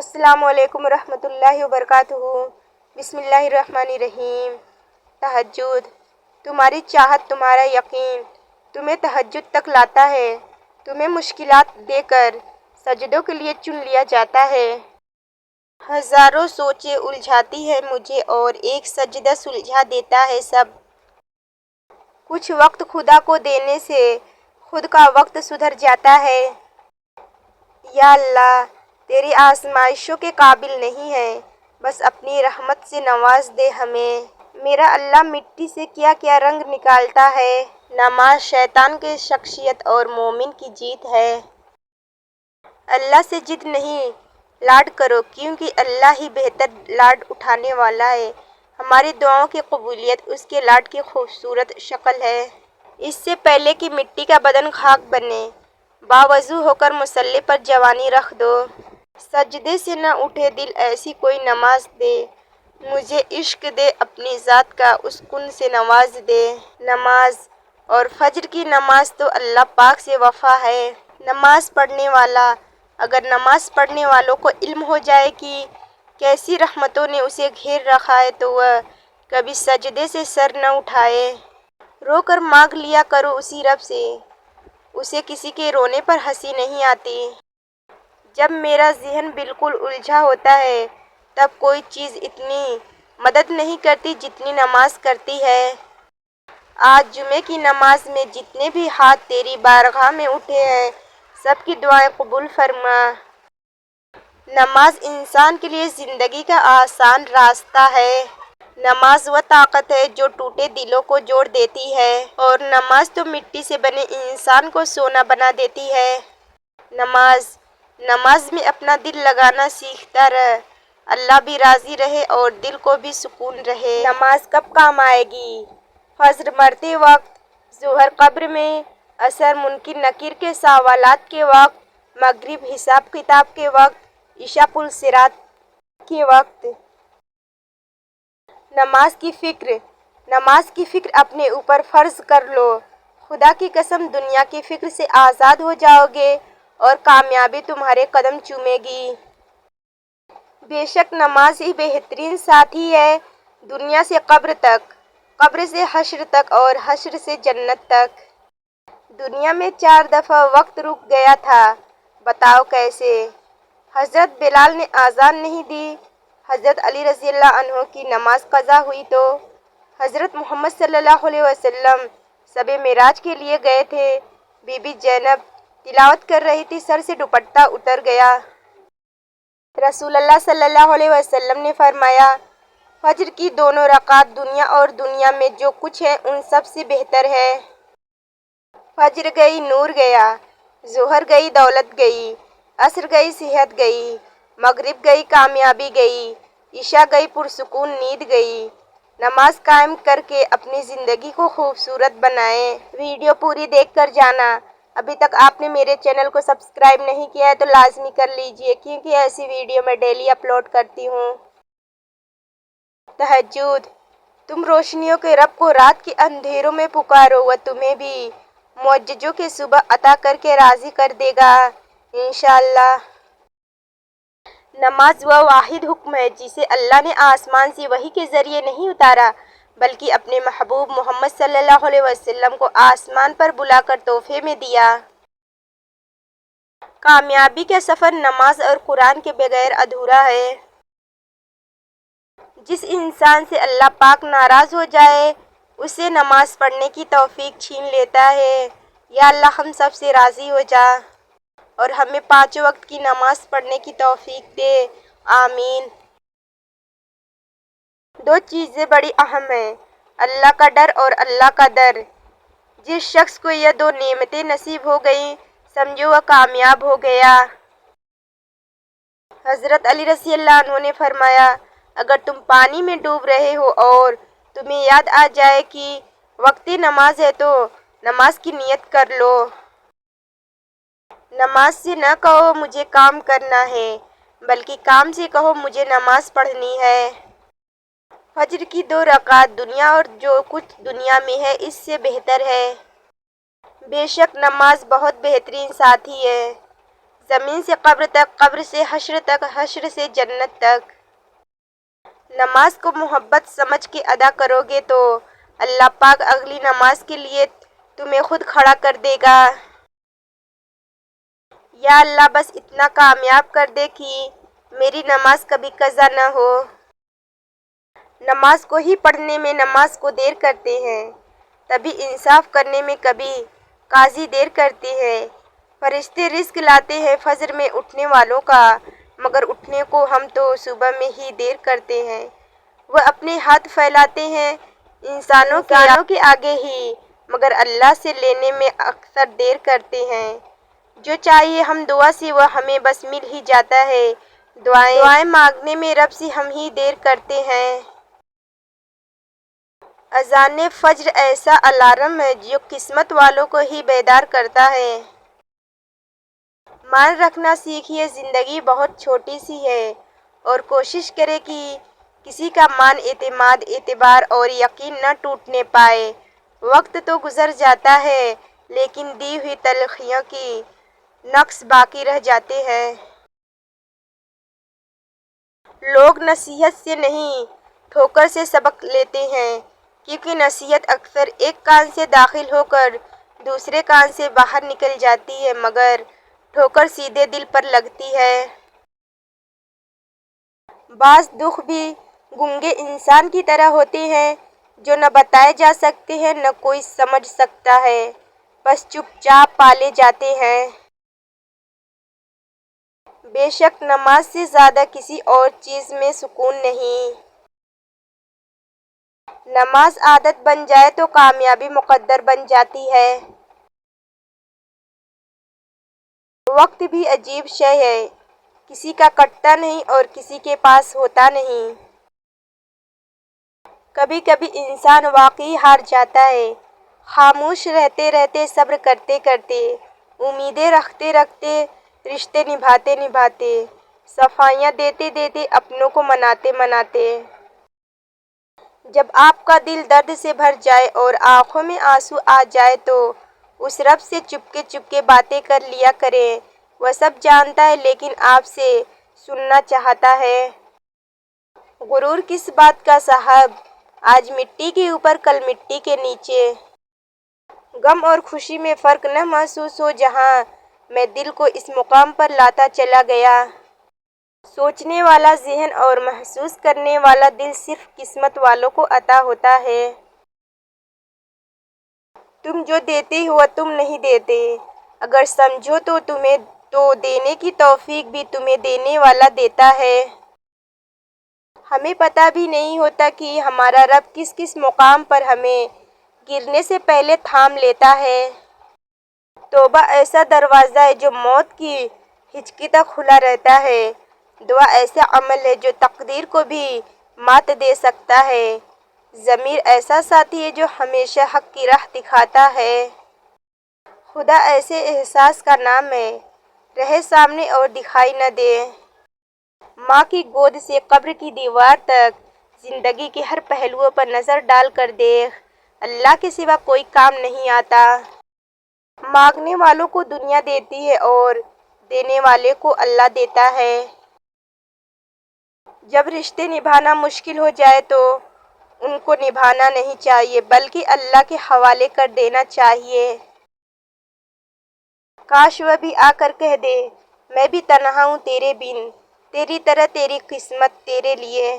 السلام علیکم ورحمۃ اللہ وبرکاتہ۔ بسم اللہ الرحمن الرحیم۔ تہجد۔ تمہاری چاہت، تمہارا یقین تمہیں تہجد تک لاتا ہے۔ تمہیں مشکلات دے کر سجدوں کے لیے چن لیا جاتا ہے۔ ہزاروں سوچیں الجھاتی ہے مجھے اور ایک سجدہ سلجھا دیتا ہے سب۔ کچھ وقت خدا کو دینے سے خود کا وقت سدھر جاتا ہے۔ یا اللہ، تیری آزمائشوں کے قابل نہیں ہے، بس اپنی رحمت سے نواز دے ہمیں۔ میرا اللہ مٹی سے کیا کیا رنگ نکالتا ہے۔ نماز شیطان کی شکست اور مومن کی جیت ہے۔ اللہ سے ضد نہیں، لاڈ کرو، کیونکہ اللہ ہی بہتر لاڈ اٹھانے والا ہے۔ ہماری دعاؤں کی قبولیت اس کے لاڈ کی خوبصورت شکل ہے۔ اس سے پہلے کہ مٹی کا بدن خاک بنے، باوضو ہو کر مصلی پر جوانی رکھ دو۔ سجدے سے نہ اٹھے دل، ایسی کوئی نماز دے۔ مجھے عشق دے اپنی ذات کا، اس کن سے نواز دے۔ نماز اور فجر کی نماز تو اللہ پاک سے وفا ہے۔ نماز پڑھنے والا، اگر نماز پڑھنے والوں کو علم ہو جائے کہ کیسی رحمتوں نے اسے گھیر رکھا ہے تو وہ کبھی سجدے سے سر نہ اٹھائے۔ رو کر مانگ لیا کرو اسی رب سے، اسے کسی کے رونے پر ہنسی نہیں آتی۔ جب میرا ذہن بالکل الجھا ہوتا ہے تب کوئی چیز اتنی مدد نہیں کرتی جتنی نماز کرتی ہے۔ آج جمعے کی نماز میں جتنے بھی ہاتھ تیری بارگاہ میں اٹھے ہیں، سب کی دعائیں قبول فرما۔ نماز انسان کے لیے زندگی کا آسان راستہ ہے۔ نماز وہ طاقت ہے جو ٹوٹے دلوں کو جوڑ دیتی ہے، اور نماز تو مٹی سے بنے انسان کو سونا بنا دیتی ہے۔ نماز میں اپنا دل لگانا سیکھتا رہ، اللہ بھی راضی رہے اور دل کو بھی سکون رہے۔ نماز کب کام آئے گی؟ فجر مرتے وقت، ظہر قبر میں، عصر منکر نکیر کے سوالات کے وقت، مغرب حساب کتاب کے وقت، عشاء پل صراط کے وقت۔ نماز کی فکر اپنے اوپر فرض کر لو۔ خدا کی قسم دنیا کی فکر سے آزاد ہو جاؤ گے اور کامیابی تمہارے قدم چومے گی۔ بے شک نماز ہی بہترین ساتھی ہے، دنیا سے قبر تک، قبر سے حشر تک اور حشر سے جنت تک۔ دنیا میں 4 دفعہ وقت رک گیا تھا، بتاؤ کیسے؟ حضرت بلال نے اذان نہیں دی، حضرت علی رضی اللہ عنہ کی نماز قضا ہوئی تو حضرت محمد صلی اللہ علیہ وسلم شب معراج کے لیے گئے تھے، بی بی زینب تلاوت کر رہی تھی، سر سے دوپٹہ اتر گیا۔ رسول اللہ صلی اللہ علیہ وسلم نے فرمایا، فجر کی دونوں رکعات دنیا اور دنیا میں جو کچھ ہے ان سب سے بہتر ہے۔ فجر گئی نور گیا، ظہر گئی دولت گئی، عصر گئی صحت گئی، مغرب گئی کامیابی گئی، عشاء گئی پرسکون نیند گئی۔ نماز قائم کر کے اپنی زندگی کو خوبصورت بنائیں۔ ویڈیو پوری دیکھ کر جانا۔ ابھی تک آپ نے میرے چینل کو سبسکرائب نہیں کیا ہے تو لازمی کر لیجئے، کیونکہ ایسی ویڈیو میں ڈیلی اپلوڈ کرتی ہوں۔ تہجد۔ تم روشنیوں کے رب کو رات کے اندھیروں میں پکارو، وہ تمہیں بھی معجزوں کی صبح عطا کر کے راضی کر دے گا انشاءاللہ۔ نماز وہ واحد حکم ہے جسے اللہ نے آسمان سے وحی کے ذریعے نہیں اتارا، بلکہ اپنے محبوب محمد صلی اللہ علیہ وسلم کو آسمان پر بلا کر تحفے میں دیا۔ کامیابی کا سفر نماز اور قرآن کے بغیر ادھورا ہے۔ جس انسان سے اللہ پاک ناراض ہو جائے، اسے نماز پڑھنے کی توفیق چھین لیتا ہے۔ یا اللہ ہم سب سے راضی ہو جا اور ہمیں 5 وقت کی نماز پڑھنے کی توفیق دے، آمین۔ 2 چیزیں بڑی اہم ہیں، اللہ کا ڈر اور اللہ کا در۔ جس شخص کو یہ 2 نعمتیں نصیب ہو گئیں، سمجھو وہ کامیاب ہو گیا۔ حضرت علی رضی اللہ عنہ نے فرمایا، اگر تم پانی میں ڈوب رہے ہو اور تمہیں یاد آ جائے کہ وقت نماز ہے تو نماز کی نیت کر لو۔ نماز سے نہ کہو مجھے کام کرنا ہے، بلکہ کام سے کہو مجھے نماز پڑھنی ہے۔ فجر کی 2 رکعات دنیا اور جو کچھ دنیا میں ہے اس سے بہتر ہے۔ بے شک نماز بہت بہترین ساتھی ہے۔ زمین سے قبر تک، قبر سے حشر تک، حشر سے جنت تک۔ نماز کو محبت سمجھ کے ادا کرو گے تو اللہ پاک اگلی نماز کے لیے تمہیں خود کھڑا کر دے گا۔ یا اللہ بس اتنا کامیاب کر دے کہ میری نماز کبھی قضا نہ ہو۔ نماز کو ہی پڑھنے میں نماز کو دیر کرتے ہیں، تبھی انصاف کرنے میں کبھی قاضی دیر کرتے ہیں۔ فرشتے رزق لاتے ہیں فجر میں اٹھنے والوں کا، مگر اٹھنے کو ہم تو صبح میں ہی دیر کرتے ہیں۔ وہ اپنے ہاتھ پھیلاتے ہیں انسانوں کے آگے ہی، مگر اللہ سے لینے میں اکثر دیر کرتے ہیں۔ جو چاہیے ہم دعا سے وہ ہمیں بس مل ہی جاتا ہے، دعائیں مانگنے میں رب سے ہم ہی دیر کرتے ہیں۔ اذان فجر ایسا الارم ہے جو قسمت والوں کو ہی بیدار کرتا ہے۔ مان رکھنا سیکھیے، زندگی بہت چھوٹی سی ہے، اور کوشش کریں کہ کسی کا مان اعتماد، اعتبار اور یقین نہ ٹوٹنے پائے۔ وقت تو گزر جاتا ہے لیکن دی ہوئی تلخیوں کی نقش باقی رہ جاتے ہیں۔ لوگ نصیحت سے نہیں ٹھوکر سے سبق لیتے ہیں، کیونکہ نصیحت اکثر ایک کان سے داخل ہو کر دوسرے کان سے باہر نکل جاتی ہے، مگر ٹھوکر سیدھے دل پر لگتی ہے۔ بعض دکھ بھی گونگے انسان کی طرح ہوتے ہیں، جو نہ بتائے جا سکتے ہیں، نہ کوئی سمجھ سکتا ہے، بس چپ چاپ پالے جاتے ہیں۔ بے شک نماز سے زیادہ کسی اور چیز میں سکون نہیں۔ نماز عادت بن جائے تو کامیابی مقدر بن جاتی ہے۔ وقت بھی عجیب شے ہے، کسی کا کٹتا نہیں اور کسی کے پاس ہوتا نہیں۔ کبھی کبھی انسان واقعی ہار جاتا ہے، خاموش رہتے رہتے، صبر کرتے کرتے، امیدیں رکھتے رکھتے، رشتے نبھاتے نبھاتے، صفائیاں دیتے دیتے، اپنوں کو مناتے مناتے۔ جب آپ کا دل درد سے بھر جائے اور آنکھوں میں آنسو آ جائے تو اس رب سے چپکے باتیں کر لیا کریں، وہ سب جانتا ہے لیکن آپ سے سننا چاہتا ہے۔ غرور کس بات کا صاحب، آج مٹی کے اوپر کل مٹی کے نیچے۔ غم اور خوشی میں فرق نہ محسوس ہو جہاں میں دل کو اس مقام پر لاتا چلا گیا۔ سوچنے والا ذہن اور محسوس کرنے والا دل صرف قسمت والوں کو عطا ہوتا ہے۔ تم جو دیتے ہو وہ تم نہیں دیتے، اگر سمجھو تو تمہیں تو دینے کی توفیق بھی تمہیں دینے والا دیتا ہے۔ ہمیں پتہ بھی نہیں ہوتا کہ ہمارا رب کس کس مقام پر ہمیں گرنے سے پہلے تھام لیتا ہے۔ توبہ ایسا دروازہ ہے جو موت کی ہچکی تک کھلا رہتا ہے۔ دعا ایسا عمل ہے جو تقدیر کو بھی مات دے سکتا ہے۔ ضمیر ایسا ساتھی ہے جو ہمیشہ حق کی راہ دکھاتا ہے۔ خدا ایسے احساس کا نام ہے، رہے سامنے اور دکھائی نہ دے۔ ماں کی گود سے قبر کی دیوار تک، زندگی کے ہر پہلو پر نظر ڈال کر دیکھ، اللہ کے سوا کوئی کام نہیں آتا۔ مانگنے والوں کو دنیا دیتی ہے اور دینے والے کو اللہ دیتا ہے۔ جب رشتے نبھانا مشکل ہو جائے تو ان کو نبھانا نہیں چاہیے بلکہ اللہ کے حوالے کر دینا چاہیے۔ کاش وہ بھی آ کر کہہ دے، میں بھی تنہا ہوں تیرے بن، تیری طرح تیری قسمت تیرے لیے۔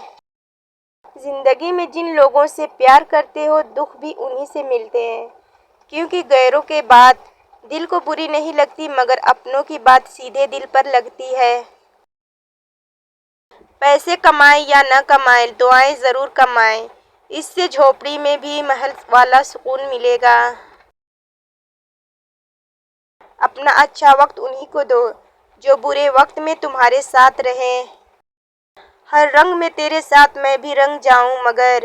زندگی میں جن لوگوں سے پیار کرتے ہو دکھ بھی انہی سے ملتے ہیں، کیونکہ غیروں کے بات دل کو بری نہیں لگتی مگر اپنوں کی بات سیدھے دل پر لگتی ہے۔ پیسے کمائیں یا نہ کمائیں، دعائیں ضرور کمائیں، اس سے جھوپڑی میں بھی محل والا سکون ملے گا۔ اپنا اچھا وقت انہی کو دو جو برے وقت میں تمہارے ساتھ رہیں۔ ہر رنگ میں تیرے ساتھ میں بھی رنگ جاؤں، مگر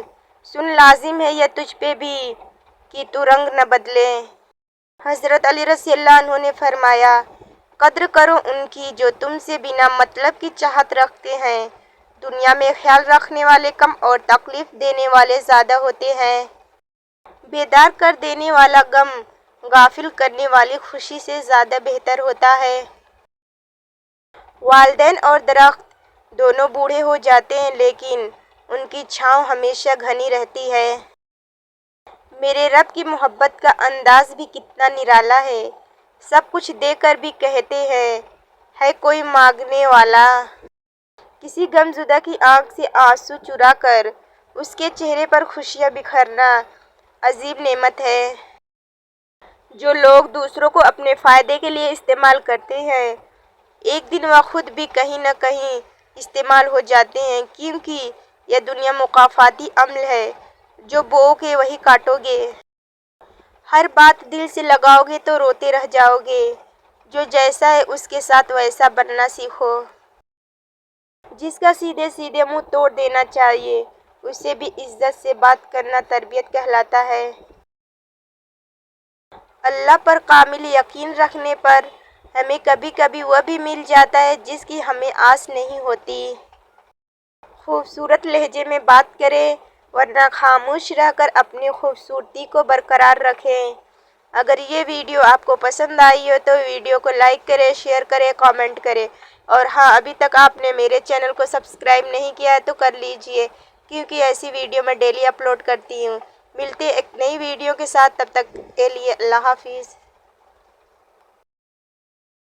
سن لازم ہے یہ تجھ پہ بھی کہ تو رنگ نہ بدلے۔ حضرت علی رضی اللہ عنہ نے فرمایا، قدر کرو ان کی جو تم سے بنا مطلب کی چاہت رکھتے ہیں۔ دنیا میں خیال رکھنے والے کم اور تکلیف دینے والے زیادہ ہوتے ہیں۔ بیدار کر دینے والا غم غافل کرنے والی خوشی سے زیادہ بہتر ہوتا ہے۔ والدین اور درخت دونوں بوڑھے ہو جاتے ہیں لیکن ان کی چھاؤں ہمیشہ گھنی رہتی ہے۔ میرے رب کی محبت کا انداز بھی کتنا نرالا ہے۔ سب کچھ دے کر بھی کہتے ہیں ہے کوئی مانگنے والا۔ کسی غمزدہ کی آنکھ سے آنسو چرا کر اس کے چہرے پر خوشیاں بکھیرنا عجیب نعمت ہے۔ جو لوگ دوسروں کو اپنے فائدے کے لیے استعمال کرتے ہیں ایک دن وہ خود بھی کہیں نہ کہیں استعمال ہو جاتے ہیں، کیونکہ یہ دنیا مکافاتی عمل ہے۔ جو بوؤ گے وہی کاٹو گے۔ ہر بات دل سے لگاؤ گے تو روتے رہ جاؤ گے۔ جو جیسا ہے اس کے ساتھ ویسا بننا سیکھو۔ جس کا سیدھے سیدھے منہ توڑ دینا چاہیے اسے بھی عزت سے بات کرنا تربیت کہلاتا ہے۔ اللہ پر کامل یقین رکھنے پر ہمیں کبھی کبھی وہ بھی مل جاتا ہے جس کی ہمیں آس نہیں ہوتی۔ خوبصورت لہجے میں بات کریں ورنہ خاموش رہ کر اپنی خوبصورتی کو برقرار رکھیں۔ اگر یہ ویڈیو آپ کو پسند آئی ہو تو ویڈیو کو لائک کریں، شیئر کریں، کامنٹ کریں، اور ہاں ابھی تک آپ نے میرے چینل کو سبسکرائب نہیں کیا ہے تو کر لیجئے، کیونکہ ایسی ویڈیو میں ڈیلی اپلوڈ کرتی ہوں۔ ملتے ہیں ایک نئی ویڈیو کے ساتھ، تب تک کے لیے اللہ حافظ۔